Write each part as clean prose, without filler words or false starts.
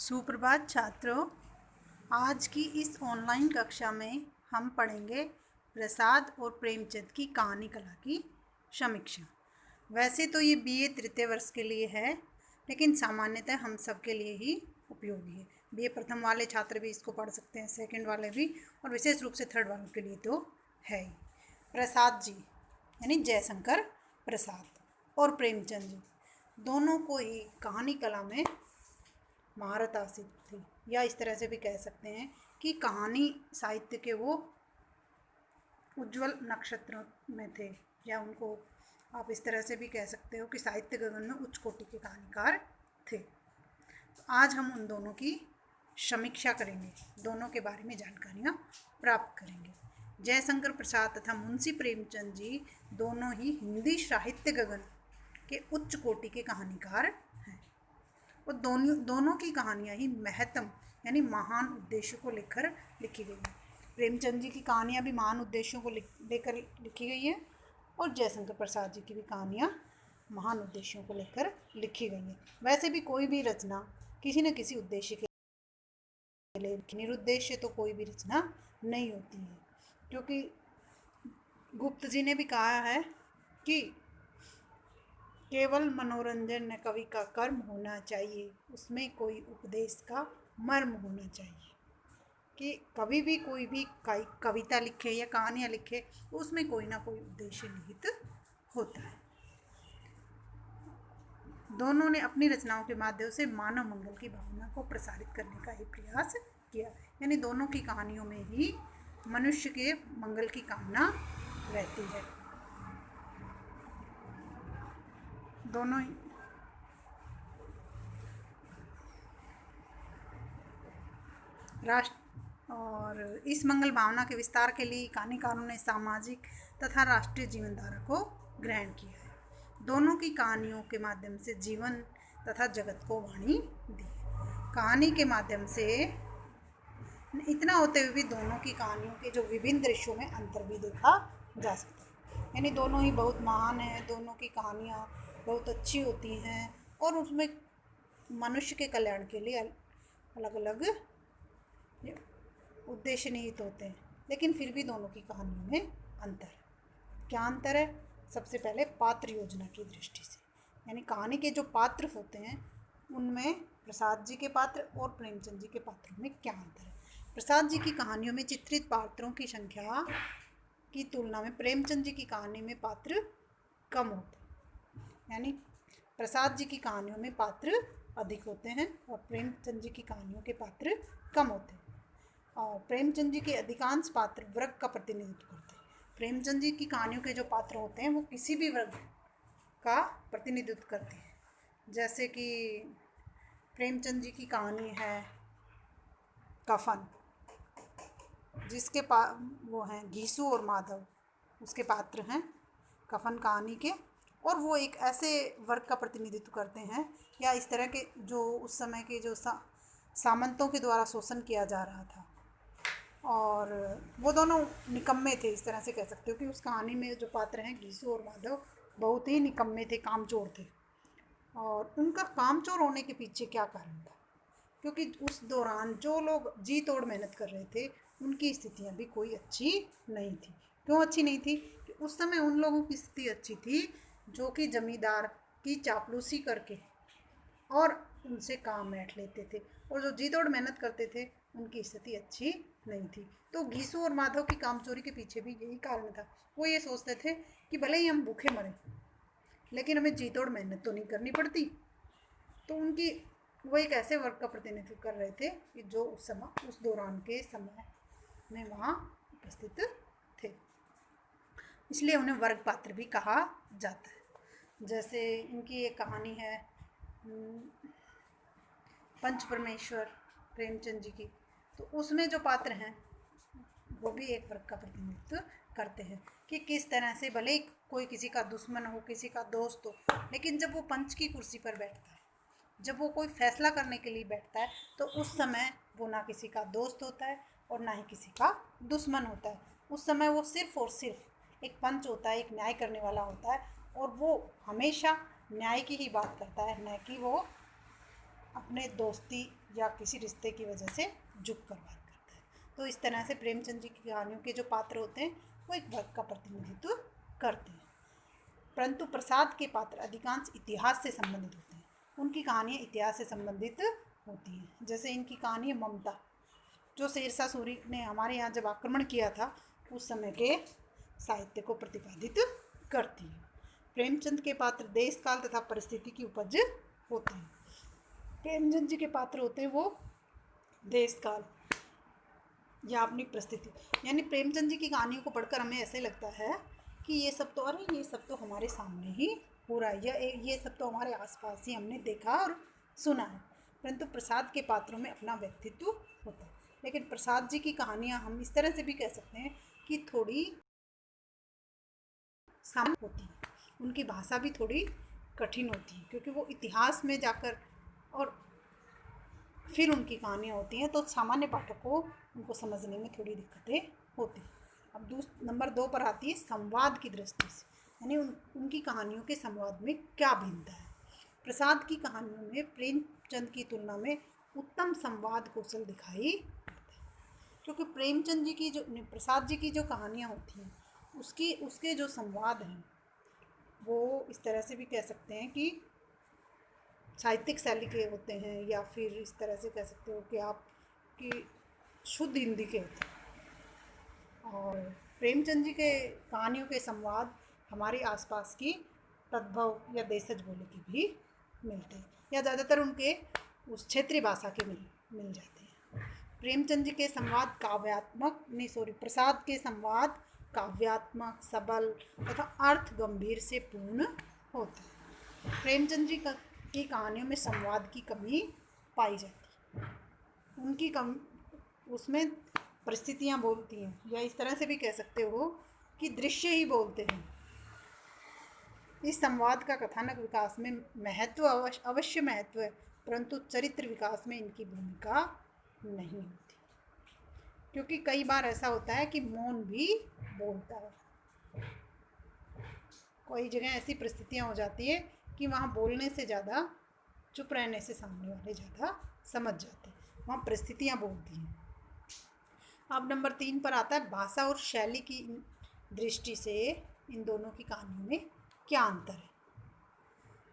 सुप्रभात छात्रों, आज की इस ऑनलाइन कक्षा में हम पढ़ेंगे प्रसाद और प्रेमचंद की कहानी कला की समीक्षा। वैसे तो ये बीए तृतीय वर्ष के लिए है, लेकिन सामान्यतः हम सब के लिए ही उपयोगी है। बीए प्रथम वाले छात्र भी इसको पढ़ सकते हैं, सेकंड वाले भी, और विशेष रूप से थर्ड वालों के लिए तो है ही। प्रसाद जी यानी जयशंकर प्रसाद और प्रेमचंद जी दोनों को ही कहानी कला में महारत हासिल थी, या इस तरह से भी कह सकते हैं कि कहानी साहित्य के वो उज्जवल नक्षत्रों में थे, या उनको आप इस तरह से भी कह सकते हो कि साहित्य गगन में उच्च कोटि के कहानीकार थे। आज हम उन दोनों की समीक्षा करेंगे, दोनों के बारे में जानकारियाँ प्राप्त करेंगे। जयशंकर प्रसाद तथा मुंशी प्रेमचंद जी दोनों ही हिंदी साहित्य गगन के उच्च कोटि के कहानीकार हैं, और दोनों की कहानियाँ ही महत्तम यानी महान उद्देश्यों को लेकर लिखी गई हैं। प्रेमचंद जी की कहानियाँ भी महान उद्देश्यों को लेकर लिखी गई हैं, और जयशंकर प्रसाद जी की भी कहानियाँ महान उद्देश्यों को लेकर लिखी गई हैं। वैसे भी कोई भी रचना किसी न किसी उद्देश्य के लिए, निरुद्देश्य तो कोई भी रचना नहीं होती है, क्योंकि गुप्त जी ने भी कहा है कि केवल मनोरंजन न कवि का कर्म होना चाहिए, उसमें कोई उपदेश का मर्म होना चाहिए। कि कभी भी कोई भी कविता लिखे या कहानियाँ लिखे, उसमें कोई ना कोई उद्देश्य निहित होता है। दोनों ने अपनी रचनाओं के माध्यम से मानव मंगल की भावना को प्रसारित करने का ही प्रयास किया, यानी दोनों की कहानियों में ही मनुष्य के मंगल की कामना रहती है। दोनों ही राष्ट्र और इस मंगल भावना के विस्तार के लिए कहानीकारों ने सामाजिक तथा राष्ट्रीय जीवन धारा को ग्रहण किया है। दोनों की कहानियों के माध्यम से जीवन तथा जगत को वाणी दी। कहानी के माध्यम से इतना होते हुए भी दोनों की कहानियों के जो विभिन्न दृश्यों में अंतर भी देखा जा सकता है, यानी दोनों ही बहुत महान हैं, दोनों की कहानियाँ बहुत अच्छी होती हैं, और उसमें मनुष्य के कल्याण के लिए अलग अलग उद्देश्य निहित होते हैं, लेकिन फिर भी दोनों की कहानियों में अंतर है। क्या अंतर है? सबसे पहले पात्र योजना की दृष्टि से, यानी कहानी के जो पात्र होते हैं उनमें प्रसाद जी के पात्र और प्रेमचंद जी के पात्रों में क्या अंतर है। प्रसाद जी की कहानियों में चित्रित पात्रों की संख्या की तुलना में प्रेमचंद जी की कहानी में पात्र कम होते हैं, यानी प्रसाद जी की कहानियों में पात्र अधिक होते हैं और प्रेमचंद जी की कहानियों के पात्र कम होते हैं। और प्रेमचंद जी के अधिकांश पात्र वर्ग का प्रतिनिधित्व करते हैं। प्रेमचंद जी की कहानियों के जो पात्र होते हैं वो किसी भी वर्ग का प्रतिनिधित्व करते हैं, जैसे कि प्रेमचंद जी की कहानी है कफन, जिसके वो हैं घीसू और माधव, उसके पात्र हैं कफन कहानी के, और वो एक ऐसे वर्ग का प्रतिनिधित्व करते हैं, या इस तरह के जो उस समय के जो सामंतों के द्वारा शोषण किया जा रहा था, और वो दोनों निकम्मे थे, इस तरह से कह सकते हो कि उस कहानी में जो पात्र हैं घीसू और माधव बहुत ही निकम्मे थे, कामचोर थे। और उनका कामचोर होने के पीछे क्या कारण था? क्योंकि उस दौरान जो लोग जी तोड़ मेहनत कर रहे थे उनकी स्थितियाँ भी कोई अच्छी नहीं थी। क्यों अच्छी नहीं थी? कि उस समय उन लोगों की स्थिति अच्छी थी जो कि जमींदार की चापलूसी करके और उनसे काम ऐंठ लेते थे, और जो जी तोड़ मेहनत करते थे उनकी स्थिति अच्छी नहीं थी। तो घीसू और माधव की कामचोरी के पीछे भी यही कारण था। वो ये सोचते थे कि भले ही हम भूखे मरें, लेकिन हमें जी तोड़ मेहनत तो नहीं करनी पड़ती। तो उनकी वो एक ऐसे वर्ग का प्रतिनिधित्व कर रहे थे कि जो उस दौरान के समय में वहाँ उपस्थित थे, इसलिए उन्हें वर्ग पात्र भी कहा जाता है। जैसे इनकी एक कहानी है पंच परमेश्वर प्रेमचंद जी की, तो उसमें जो पात्र हैं वो भी एक वर्ग का प्रतिनिधित्व करते हैं कि किस तरह से भले कोई किसी का दुश्मन हो, किसी का दोस्त हो, लेकिन जब वो पंच की कुर्सी पर बैठता है, जब वो कोई फैसला करने के लिए बैठता है, तो उस समय वो ना किसी का दोस्त होता है और ना ही किसी का दुश्मन होता है। उस समय वो सिर्फ और सिर्फ एक पंच होता है, एक न्याय करने वाला होता है, और वो हमेशा न्याय की ही बात करता है, न कि वो अपने दोस्ती या किसी रिश्ते की वजह से झुक कर बात करता है। तो इस तरह से प्रेमचंद जी की कहानियों के जो पात्र होते हैं वो एक वर्ग का प्रतिनिधित्व करते हैं। परंतु प्रसाद के पात्र अधिकांश इतिहास से संबंधित होते हैं। उनकी कहानियाँ इतिहास से संबंधित होती हैं। जैसे इनकी कहानी है ममता, जो शेरशाह सूरी ने हमारे यहाँ जब आक्रमण किया था उस समय के साहित्य को प्रतिपादित करती है। प्रेमचंद के पात्र देश काल तथा परिस्थिति की उपज होते हैं। प्रेमचंद जी के पात्र होते हैं वो देश काल या अपनी परिस्थिति, यानी प्रेमचंद जी की कहानियों को पढ़कर हमें ऐसे लगता है कि ये सब तो हमारे सामने ही हो रहा है, या ये सब तो हमारे आसपास ही हमने देखा और सुना है। परंतु प्रसाद के पात्रों में अपना व्यक्तित्व होता है। लेकिन प्रसाद जी की कहानियाँ हम इस तरह से भी कह सकते हैं कि थोड़ी सामान्य होती है, उनकी भाषा भी थोड़ी कठिन होती है, क्योंकि वो इतिहास में जाकर और फिर उनकी कहानियाँ होती हैं, तो सामान्य पाठक को उनको समझने में थोड़ी दिक्कतें होती हैं। अब नंबर 2 पर आती है संवाद की दृष्टि से, यानी उनकी कहानियों के संवाद में क्या भिन्नता है। प्रसाद की कहानियों में प्रेमचंद की तुलना में उत्तम संवाद कौशल दिखाई देता है, क्योंकि प्रेमचंद जी की जो प्रसाद जी की जो कहानियाँ होती हैं उसके जो संवाद हैं वो इस तरह से भी कह सकते हैं कि साहित्यिक शैली के होते हैं, या फिर इस तरह से कह सकते हो कि आप कि शुद्ध हिंदी के होते हैं। और प्रेमचंद जी के कहानियों के संवाद हमारे आसपास की तद्भव या देशज बोली की भी मिलते हैं, या ज़्यादातर उनके उस क्षेत्रीय भाषा के मिल जाते हैं। प्रेमचंद जी के संवाद प्रसाद के संवाद काव्यात्मक, सबल तथा अर्थ गंभीर से पूर्ण होते हैं। प्रेमचंद जी की कहानियों में संवाद की कमी पाई जाती है। उनकी उसमें परिस्थितियाँ बोलती हैं, या इस तरह से भी कह सकते हो कि दृश्य ही बोलते हैं। इस संवाद का कथानक विकास में महत्व अवश्य महत्व है, परंतु चरित्र विकास में इनकी भूमिका नहीं होती, क्योंकि कई बार ऐसा होता है कि मौन भी बोलता है। कोई जगह ऐसी परिस्थितियाँ हो जाती है कि वहाँ बोलने से ज़्यादा चुप रहने से सामने वाले ज़्यादा समझ जाते हैं, वहाँ परिस्थितियाँ बोलती हैं। अब नंबर 3 पर आता है भाषा और शैली की दृष्टि से इन दोनों की कहानियों में क्या अंतर है।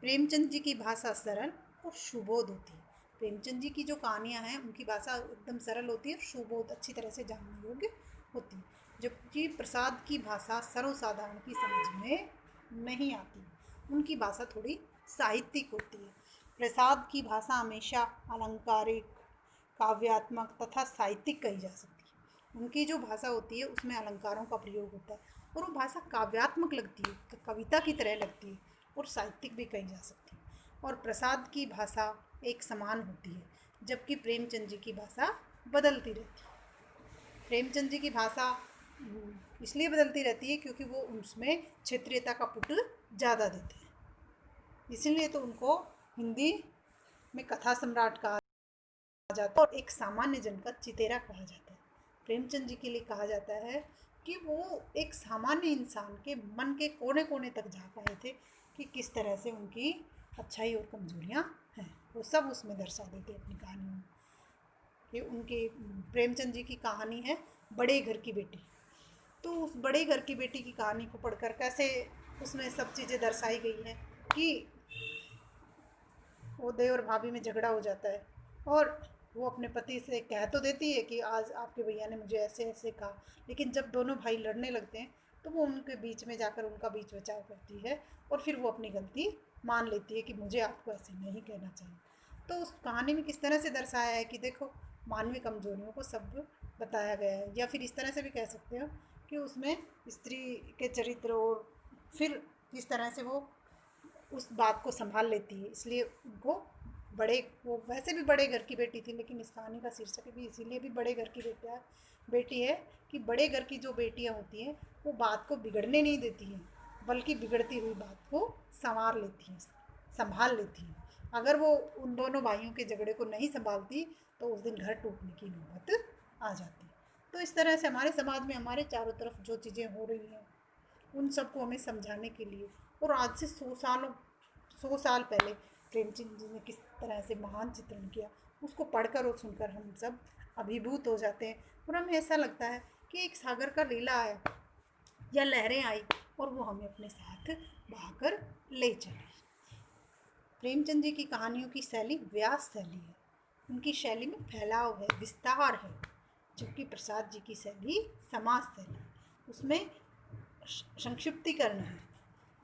प्रेमचंद जी की भाषा सरल और सुबोध होती है। प्रेमचंद जी की जो कहानियाँ हैं उनकी भाषा एकदम सरल होती है, सुबोध अच्छी तरह से जानने योग्य होती है, जबकि प्रसाद की भाषा सर्वसाधारण की समझ में नहीं आती, उनकी भाषा थोड़ी साहित्यिक होती है। प्रसाद की भाषा हमेशा अलंकारिक, काव्यात्मक तथा साहित्यिक कही जा सकती है। उनकी जो भाषा होती है उसमें अलंकारों का प्रयोग होता है, और वो भाषा काव्यात्मक लगती है, कविता की तरह लगती है, और साहित्यिक भी कही जा सकती है। और प्रसाद की भाषा एक समान होती है, जबकि प्रेमचंद जी की भाषा बदलती रहती है। प्रेमचंद जी की भाषा इसलिए बदलती रहती है क्योंकि वो उसमें क्षेत्रीयता का पुट ज़्यादा देते हैं, इसीलिए तो उनको हिंदी में कथा सम्राट कहा जाता है और एक सामान्य जन का चितेरा कहा जाता है। प्रेमचंद जी के लिए कहा जाता है कि वो एक सामान्य इंसान के मन के कोने कोने तक जा पाए थे, कि किस तरह से उनकी अच्छाई और कमजोरियाँ हैं, वो सब उसमें दर्शा देते अपनी कहानियों में। कि उनके प्रेमचंद जी की कहानी है बड़े घर की बेटी, तो उस बड़े घर की बेटी की कहानी को पढ़कर कैसे उसमें सब चीज़ें दर्शाई गई हैं कि वो देवर भाभी में झगड़ा हो जाता है, और वो अपने पति से कह तो देती है कि आज आपके भैया ने मुझे ऐसे ऐसे कहा, लेकिन जब दोनों भाई लड़ने लगते हैं तो वो उनके बीच में जाकर उनका बीच बचाव करती है, और फिर वो अपनी गलती मान लेती है कि मुझे आपको ऐसे नहीं कहना चाहिए। तो उस कहानी में किस तरह से दर्शाया है कि देखो मानवीय कमजोरियों को सब बताया गया है। या फिर इस तरह से भी कह सकते हो कि उसमें स्त्री के चरित्र और फिर किस तरह से वो उस बात को संभाल लेती है, इसलिए उनको वो वैसे भी बड़े घर की बेटी थी, लेकिन इस कहानी का शीर्षक भी इसीलिए भी बड़े घर की बेटी है कि बड़े घर की जो बेटियां होती हैं वो बात को बिगड़ने नहीं देती हैं, बल्कि बिगड़ती हुई बात को संभाल लेती हैं। अगर वो उन दोनों भाइयों के झगड़े को नहीं संभालती तो उस दिन घर टूटने की नौबत आ जाती। तो इस तरह से हमारे समाज में हमारे चारों तरफ जो चीज़ें हो रही हैं उन सबको हमें समझाने के लिए, और आज से 100 साल पहले प्रेमचंद जी ने किस तरह से महान चित्रण किया, उसको पढ़कर और सुनकर हम सब अभिभूत हो जाते हैं और हमें ऐसा लगता है कि एक सागर का लीला आया या लहरें आई और वो हमें अपने साथ बहाकर ले चली। प्रेमचंद जी की कहानियों की शैली व्यास शैली है, उनकी शैली में फैलाव है, विस्तार है, जबकि प्रसाद जी की शैली समाज शैली, उसमें संक्षिप्तीकरण है।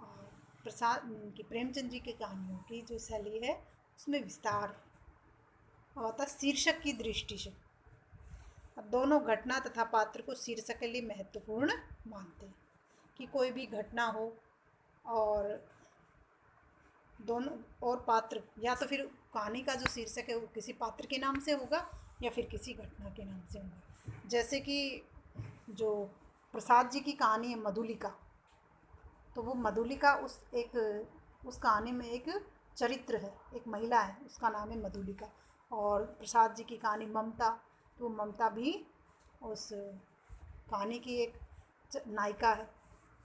और प्रसाद की प्रेमचंद जी की कहानियों की जो शैली है उसमें विस्तार होता शीर्षक की दृष्टि से। अब दोनों घटना तथा पात्र को शीर्षक के लिए महत्वपूर्ण मानते हैं कि कोई भी घटना हो और दोनों और पात्र, या तो फिर कहानी का जो शीर्षक है वो किसी पात्र के नाम से होगा या फिर किसी घटना के नाम से होगा। जैसे कि जो प्रसाद जी की कहानी है मधुलिका, तो वो मधुलिका उस कहानी में एक चरित्र है, एक महिला है, उसका नाम है मधुलिका। और प्रसाद जी की कहानी ममता, तो ममता भी उस कहानी की एक नायिका है।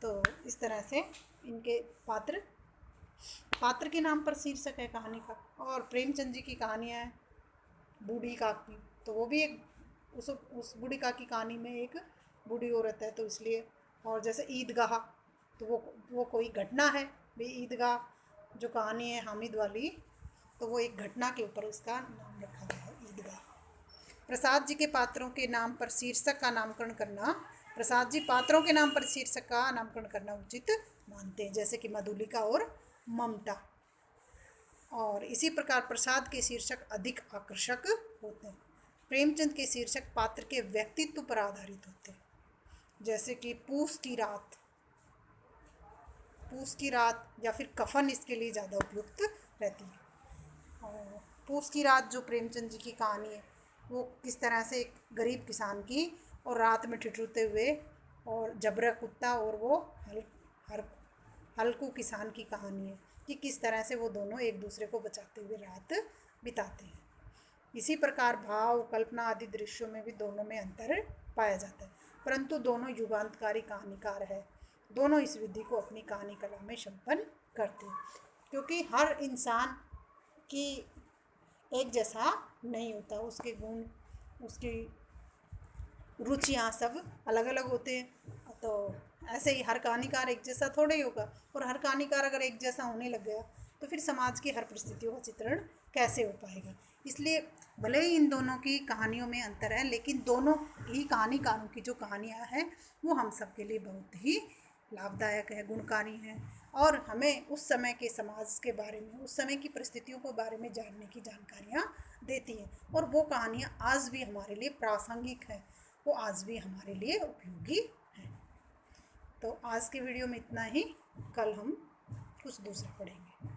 तो इस तरह से इनके पात्र के नाम पर शीर्षक है कहानी का। और प्रेमचंद जी की कहानियाँ हैं बूढ़ी काकी, तो वो भी एक उस बूढ़ी काकी कहानी में एक बूढ़ी औरत है, तो इसलिए। और जैसे ईदगाह, तो वो कोई घटना है भाई, ईदगाह जो कहानी है हामिद वाली, तो वो एक घटना के ऊपर उसका नाम रखा गया है, ईदगाह। प्रसाद जी के पात्रों के नाम पर शीर्षक का नामकरण करना, प्रसाद जी पात्रों के नाम पर शीर्षक का नामकरण करना उचित मानते हैं, जैसे कि मधुलिका और ममता। और इसी प्रकार प्रसाद के शीर्षक अधिक आकर्षक होते हैं। प्रेमचंद के शीर्षक पात्र के व्यक्तित्व पर आधारित होते हैं, जैसे कि पूस की रात या फिर कफन इसके लिए ज़्यादा उपयुक्त रहती है। और पूस की रात जो प्रेमचंद जी की कहानी है, वो किस तरह से एक गरीब किसान की और रात में ठिठुरते हुए और जबरा कुत्ता और वो हल्कू किसान की कहानी है कि किस तरह से वो दोनों एक दूसरे को बचाते हुए रात बिताते हैं। इसी प्रकार भाव, कल्पना आदि दृश्यों में भी दोनों में अंतर पाया जाता है, परंतु दोनों युगांतकारी कहानीकार है। दोनों इस विधि को अपनी कहानी कला में संपन्न करते हैं, क्योंकि हर इंसान की एक जैसा नहीं होता, उसके गुण, उसकी रुचियाँ सब अलग अलग होते हैं। तो ऐसे ही हर कहानीकार एक जैसा थोड़ा ही होगा, और हर कहानीकार अगर एक जैसा होने लग गया तो फिर समाज की हर परिस्थितियों का चित्रण कैसे हो पाएगा। इसलिए भले ही इन दोनों की कहानियों में अंतर है, लेकिन दोनों ही कहानीकारों की जो कहानियाँ हैं वो हम सब के लिए बहुत ही लाभदायक है, गुणकारी हैं, और हमें उस समय के समाज के बारे में, उस समय की परिस्थितियों के बारे में जानने की जानकारियाँ देती हैं। और वो कहानियाँ आज भी हमारे लिए प्रासंगिक हैं, वो आज भी हमारे लिए उपयोगी हैं। तो आज के वीडियो में इतना ही, कल हम कुछ दूसरा पढ़ेंगे।